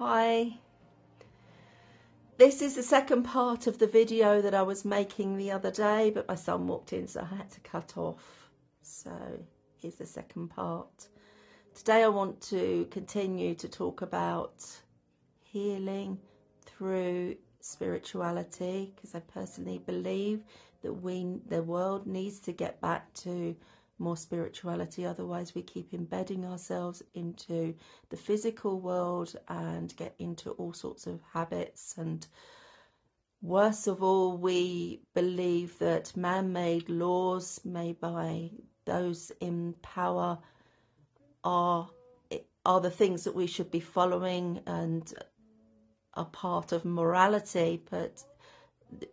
Hi, this is the second part of the video that I was making the other day, but my son walked in, so I had to cut off. So here's the second part. Today I want to continue to talk about healing through spirituality, because I personally believe that the world needs to get back to more spirituality. Otherwise we keep embedding ourselves into the physical world and get into all sorts of habits, and worst of all, we believe that man-made laws made by those in power are the things that we should be following and are part of morality. But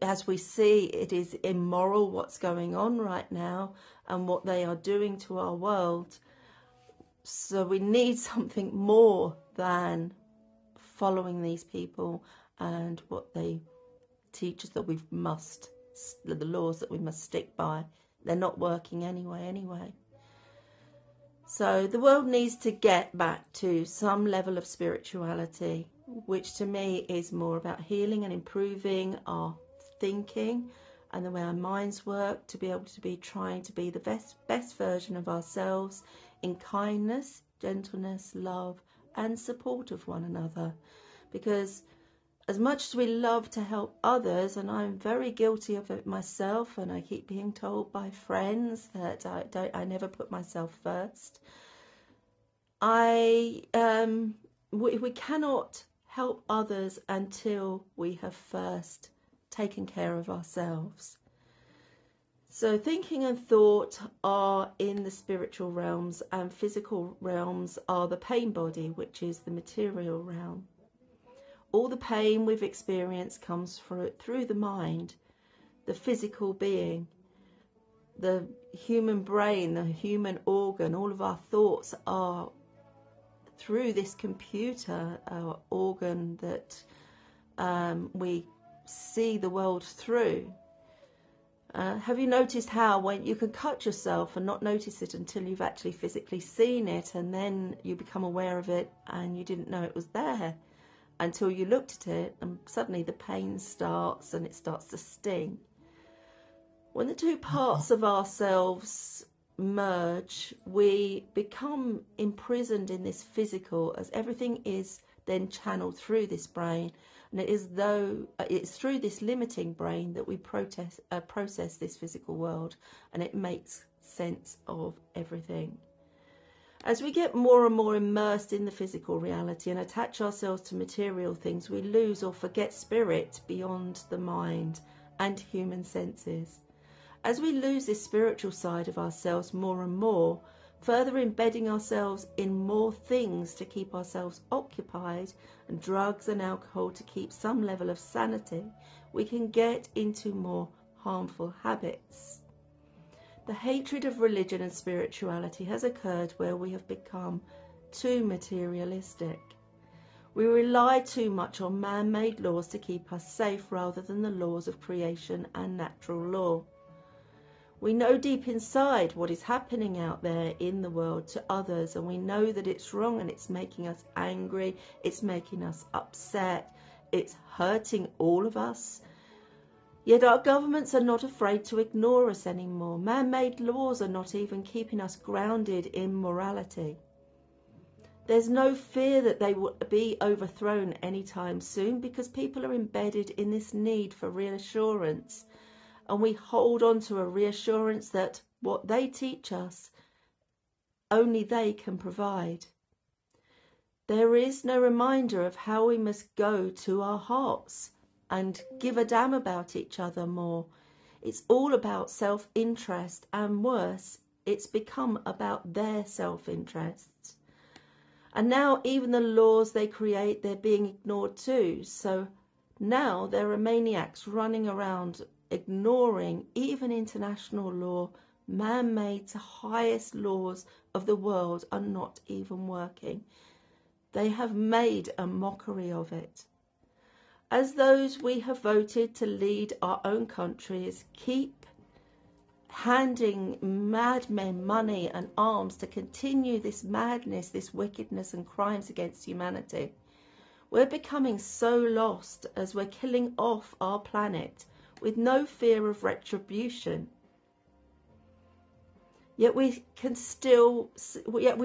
as we see, it is immoral what's going on right now and what they are doing to our world. So we need something more than following these people and what they teach us, that we must, the laws that we must stick by. They're not working anyway. So the world needs to get back to some level of spirituality, which to me is more about healing and improving our thinking and the way our minds work, to be able to be trying to be the best version of ourselves in kindness, gentleness, love and support of one another. Because as much as we love to help others, and I'm very guilty of it myself, and I keep being told by friends that I never put myself first, we cannot help others until we have first taken care of ourselves. So thinking and thought are in the spiritual realms, and physical realms are the pain body, which is the material realm. All the pain we've experienced comes through the mind, the physical being, the human brain, the human organ. All of our thoughts are through this computer, our organ that we see the world through. Have you noticed how when you can cut yourself and not notice it until you've actually physically seen it, and then you become aware of it and you didn't know it was there until you looked at it, and suddenly the pain starts and it starts to sting. When the two parts of ourselves merge, we become imprisoned in this physical, as everything is then channeled through this brain, and it is though it's through this limiting brain that we process this physical world, and it makes sense of everything. As we get more and more immersed in the physical reality and attach ourselves to material things, we lose or forget spirit beyond the mind and human senses. As we lose this spiritual side of ourselves more and more, further embedding ourselves in more things to keep ourselves occupied, and drugs and alcohol to keep some level of sanity, we can get into more harmful habits. The hatred of religion and spirituality has occurred where we have become too materialistic. We rely too much on man-made laws to keep us safe rather than the laws of creation and natural law. We know deep inside what is happening out there in the world to others, and we know that it's wrong and it's making us angry, it's making us upset, it's hurting all of us. Yet our governments are not afraid to ignore us anymore. Man-made laws are not even keeping us grounded in morality. There's no fear that they will be overthrown anytime soon, because people are embedded in this need for reassurance, and we hold on to a reassurance that what they teach us, only they can provide. There is no reminder of how we must go to our hearts and give a damn about each other more. It's all about self-interest, and worse, it's become about their self-interests. And now even the laws they create, they're being ignored too. So now there are maniacs running around ignoring even international law. Man-made, highest laws of the world are not even working. They have made a mockery of it. As those we have voted to lead our own countries keep handing madmen money and arms to continue this madness, this wickedness and crimes against humanity, We're becoming so lost as we're killing off our planet with no fear of retribution. Yet we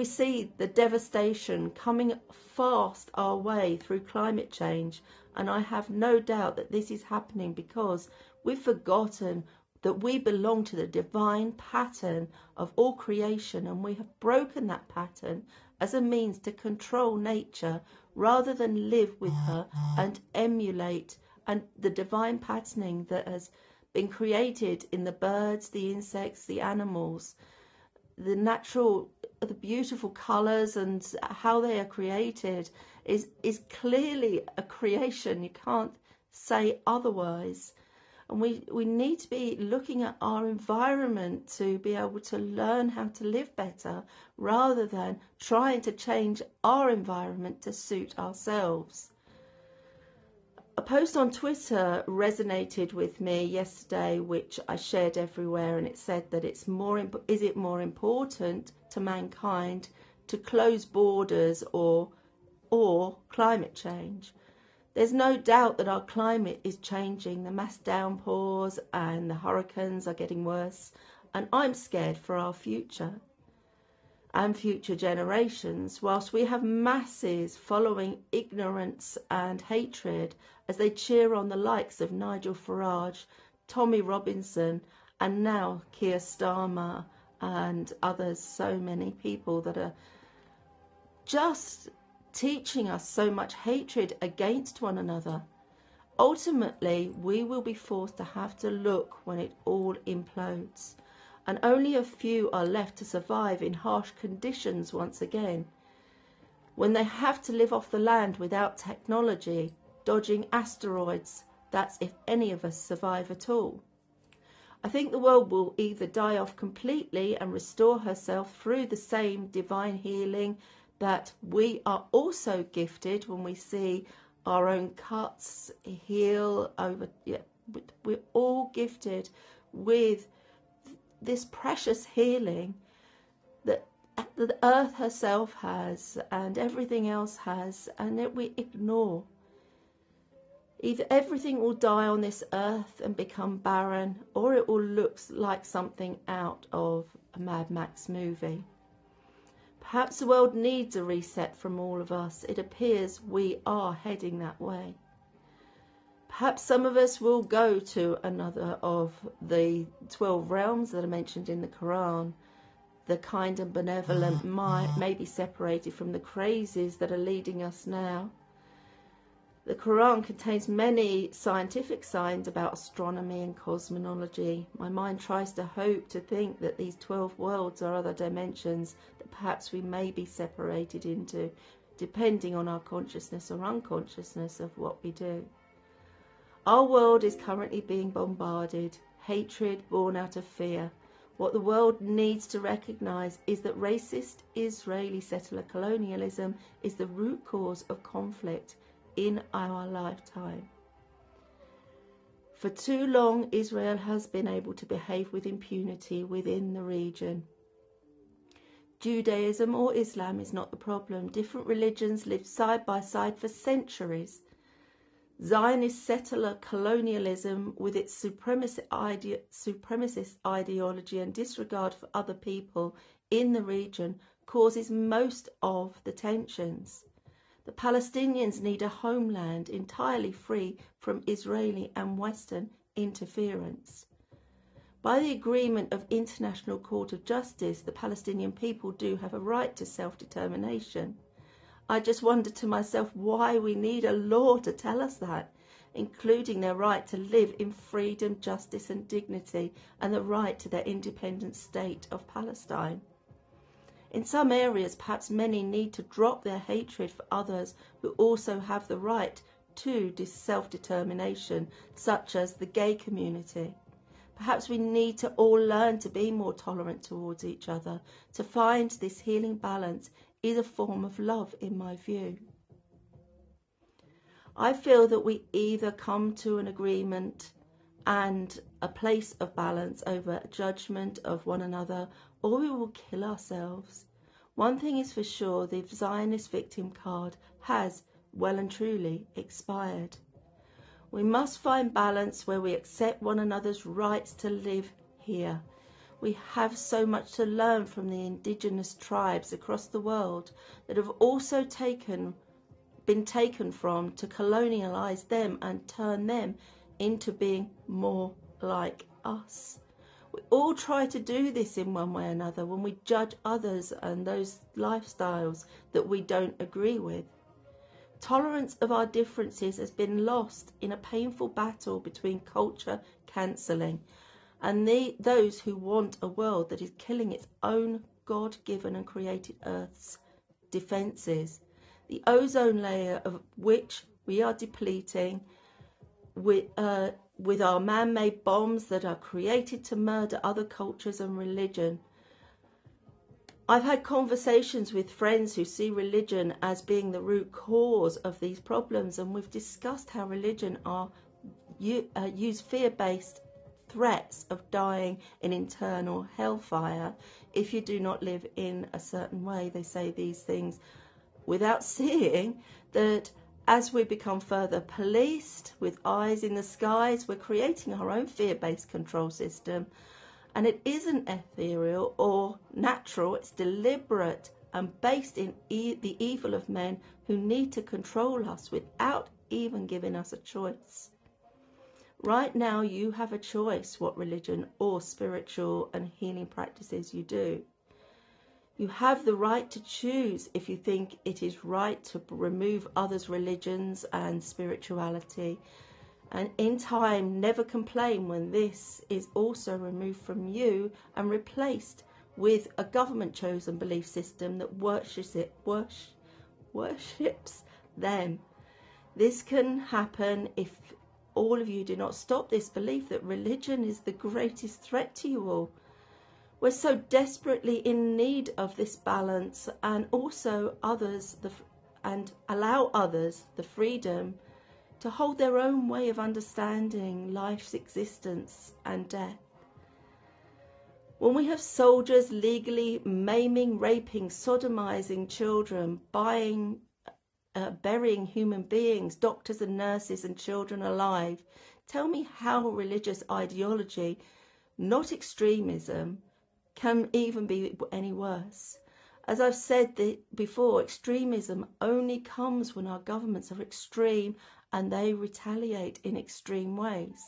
see the devastation coming fast our way through climate change. And I have no doubt that this is happening because we've forgotten that we belong to the divine pattern of all creation, and we have broken that pattern as a means to control nature rather than live with her and emulate and the divine patterning that has been created in the birds, the insects, the animals, the natural, the beautiful colours and how they are created is clearly a creation. You can't say otherwise. And we need to be looking at our environment to be able to learn how to live better rather than trying to change our environment to suit ourselves. A post on Twitter resonated with me yesterday, which I shared everywhere, and it said that is it more important to mankind to close borders or climate change? There's no doubt that our climate is changing. The mass downpours and the hurricanes are getting worse, and I'm scared for our future and future generations, whilst we have masses following ignorance and hatred as they cheer on the likes of Nigel Farage, Tommy Robinson, and now Keir Starmer and others, so many people that are just teaching us so much hatred against one another. Ultimately, we will be forced to have to look when it all implodes, and only a few are left to survive in harsh conditions once again, when they have to live off the land without technology, dodging asteroids. That's if any of us survive at all. I think the world will either die off completely and restore herself through the same divine healing that we are also gifted when we see our own cuts heal over. We're all gifted with this precious healing that the earth herself has and everything else has, and that we ignore. Either everything will die on this earth and become barren, or it will look like something out of a Mad Max movie. Perhaps the world needs a reset from all of us. It appears we are heading that way. Perhaps some of us will go to another of the 12 realms that are mentioned in the Quran. The kind and benevolent may be separated from the crazies that are leading us now. The Quran contains many scientific signs about astronomy and cosmology. My mind tries to hope to think that these 12 worlds are other dimensions that perhaps we may be separated into, depending on our consciousness or unconsciousness of what we do. Our world is currently being bombarded, hatred born out of fear. What the world needs to recognise is that racist Israeli settler colonialism is the root cause of conflict in our lifetime. For too long, Israel has been able to behave with impunity within the region. Judaism or Islam is not the problem. Different religions lived side by side for centuries. Zionist settler colonialism, with its supremacist ideology and disregard for other people in the region, causes most of the tensions. The Palestinians need a homeland entirely free from Israeli and Western interference. By the agreement of International Court of Justice, the Palestinian people do have a right to self-determination. I just wonder to myself why we need a law to tell us that, including their right to live in freedom, justice and dignity, and the right to their independent state of Palestine. In some areas, perhaps many need to drop their hatred for others who also have the right to self-determination, such as the gay community. Perhaps we need to all learn to be more tolerant towards each other. To find this healing balance is a form of love, in my view. I feel that we either come to an agreement and a place of balance over judgment of one another, or we will kill ourselves. One thing is for sure, the Zionist victim card has well and truly expired. We must find balance where we accept one another's rights to live here. We have so much to learn from the indigenous tribes across the world that have also been taken from to colonialize them and turn them into being more like us. We all try to do this in one way or another when we judge others and those lifestyles that we don't agree with. Tolerance of our differences has been lost in a painful battle between culture cancelling and those who want a world that is killing its own God-given and created Earth's defences. The ozone layer of which we are depleting with our man-made bombs that are created to murder other cultures and religion. I've had conversations with friends who see religion as being the root cause of these problems, and we've discussed how religion use fear-based threats of dying in internal hellfire if you do not live in a certain way. They say these things without seeing that as we become further policed with eyes in the skies, we're creating our own fear-based control system. And it isn't ethereal or natural, it's deliberate and based in the evil of men who need to control us without even giving us a choice. Right now you have a choice what religion or spiritual and healing practices you do. You have the right to choose if you think it is right to remove others' religions and spirituality. And in time, never complain when this is also removed from you and replaced with a government-chosen belief system that worships them. This can happen if all of you do not stop this belief that religion is the greatest threat to you all. We're so desperately in need of this balance, and also and allow others the freedom to hold their own way of understanding life's existence and death. When we have soldiers legally maiming, raping, sodomizing children, burying human beings, doctors and nurses and children alive, tell me how religious ideology, not extremism, can even be any worse. As I've said before, extremism only comes when our governments are extreme and they retaliate in extreme ways.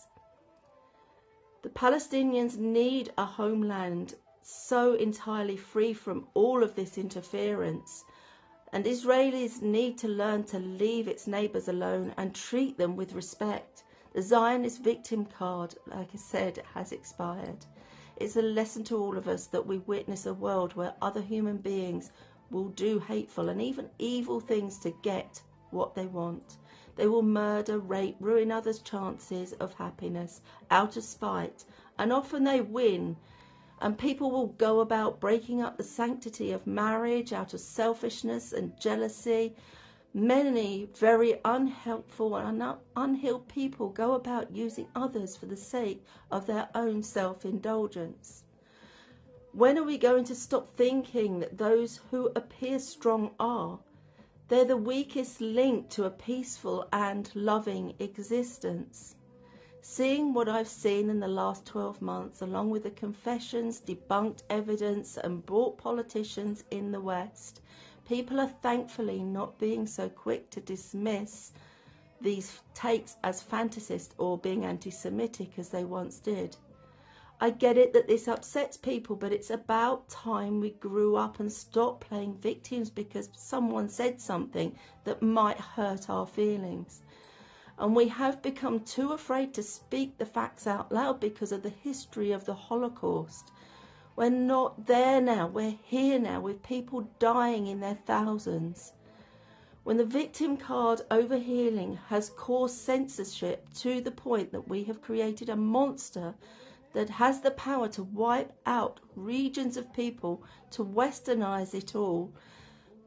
The Palestinians need a homeland so entirely free from all of this interference, and Israelis need to learn to leave its neighbours alone and treat them with respect. The Zionist victim card, like I said, has expired. It's a lesson to all of us that we witness a world where other human beings will do hateful and even evil things to get what they want. They will murder, rape, ruin others' chances of happiness out of spite, and often they win. And people will go about breaking up the sanctity of marriage out of selfishness and jealousy. Many very unhelpful and unhealed people go about using others for the sake of their own self-indulgence. When are we going to stop thinking that those who appear strong they're the weakest link to a peaceful and loving existence? Seeing what I've seen in the last 12 months, along with the confessions, debunked evidence and brought politicians in the West, people are thankfully not being so quick to dismiss these takes as fantasist or being anti-Semitic as they once did. I get it that this upsets people, but it's about time we grew up and stopped playing victims because someone said something that might hurt our feelings. And we have become too afraid to speak the facts out loud because of the history of the Holocaust. We're not there now, we're here now with people dying in their thousands. When the victim card overhealing has caused censorship to the point that we have created a monster that has the power to wipe out regions of people, to westernize it all,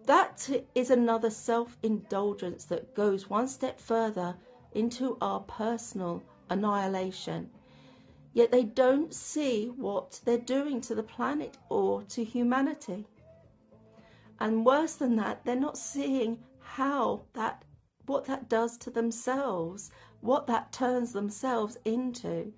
that is another self-indulgence that goes one step further into our personal annihilation. Yet they don't see what they're doing to the planet or to humanity. And worse than that, they're not seeing how that what that does to themselves, what that turns themselves into.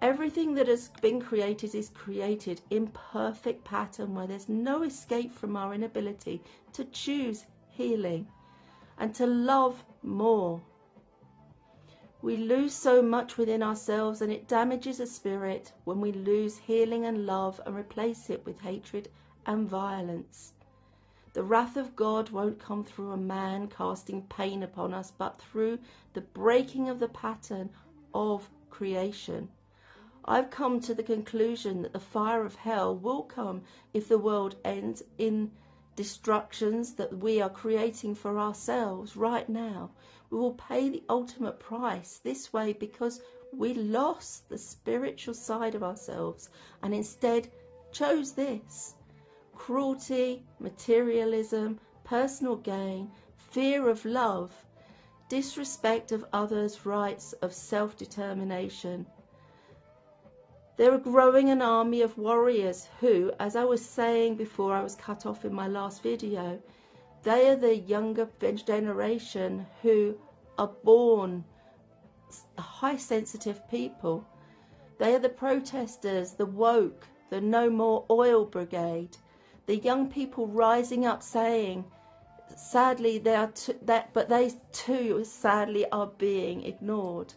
Everything that has been created is created in perfect pattern, where there's no escape from our inability to choose healing and to love more. We lose so much within ourselves, and it damages a spirit when we lose healing and love and replace it with hatred and violence. The wrath of God won't come through a man casting pain upon us, but through the breaking of the pattern of creation. I've come to the conclusion that the fire of hell will come if the world ends in destructions that we are creating for ourselves right now. We will pay the ultimate price this way because we lost the spiritual side of ourselves and instead chose this. Cruelty, materialism, personal gain, fear of love, disrespect of others' rights of self-determination. They're growing an army of warriors who, as I was saying before I was cut off in my last video, they are the younger generation who are born high sensitive people. They are the protesters, the woke, the No More Oil Brigade, the young people rising up saying, sadly, but they too sadly are being ignored.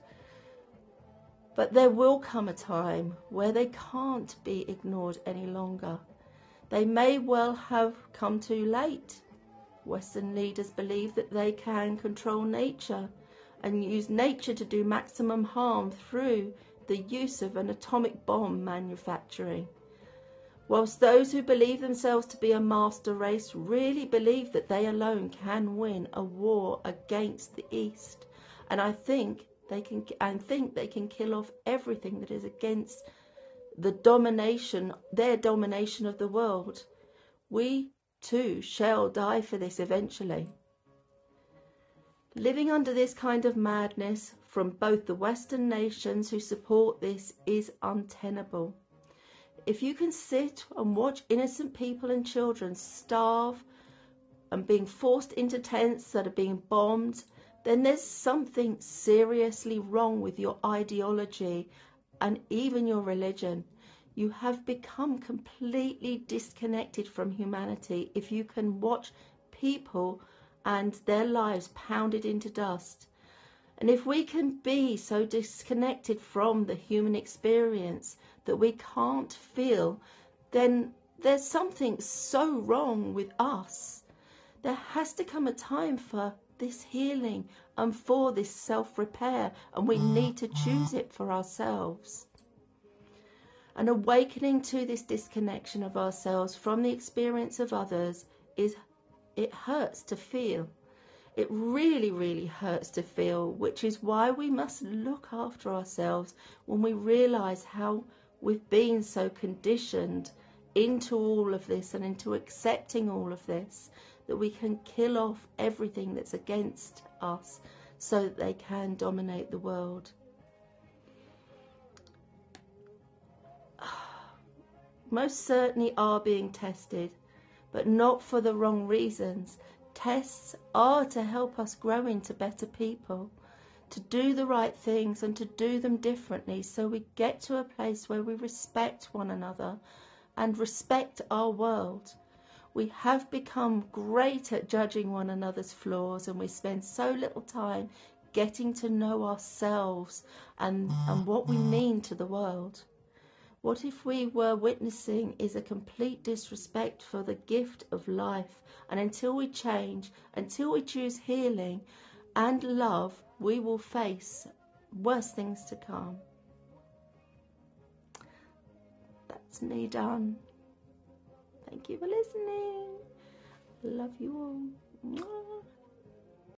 But there will come a time where they can't be ignored any longer. They may well have come too late. Western leaders believe that they can control nature and use nature to do maximum harm through the use of an atomic bomb manufacturing. Whilst those who believe themselves to be a master race really believe that they alone can win a war against the East. And I think they can kill off everything that is against the domination, their domination of the world. We too shall die for this eventually. Living under this kind of madness from both the Western nations who support this is untenable. If you can sit and watch innocent people and children starve and being forced into tents that are being bombed, then there's something seriously wrong with your ideology and even your religion. You have become completely disconnected from humanity if you can watch people and their lives pounded into dust. And if we can be so disconnected from the human experience that we can't feel, then there's something so wrong with us. There has to come a time for this healing and for this self-repair, and we need to choose it for ourselves. An awakening to this disconnection of ourselves from the experience of others it hurts to feel. It really, really hurts to feel, which is why we must look after ourselves when we realize how we've been so conditioned into all of this and into accepting all of this, that we can kill off everything that's against us so that they can dominate the world. Most certainly are being tested, but not for the wrong reasons. Tests are to help us grow into better people, to do the right things and to do them differently, so we get to a place where we respect one another and respect our world. We have become great at judging one another's flaws, and we spend so little time getting to know ourselves and what we mean to the world. What if we were witnessing is a complete disrespect for the gift of life, and until we change, until we choose healing and love, we will face worse things to come. That's me done. Thank you for listening. Love you all. Mwah.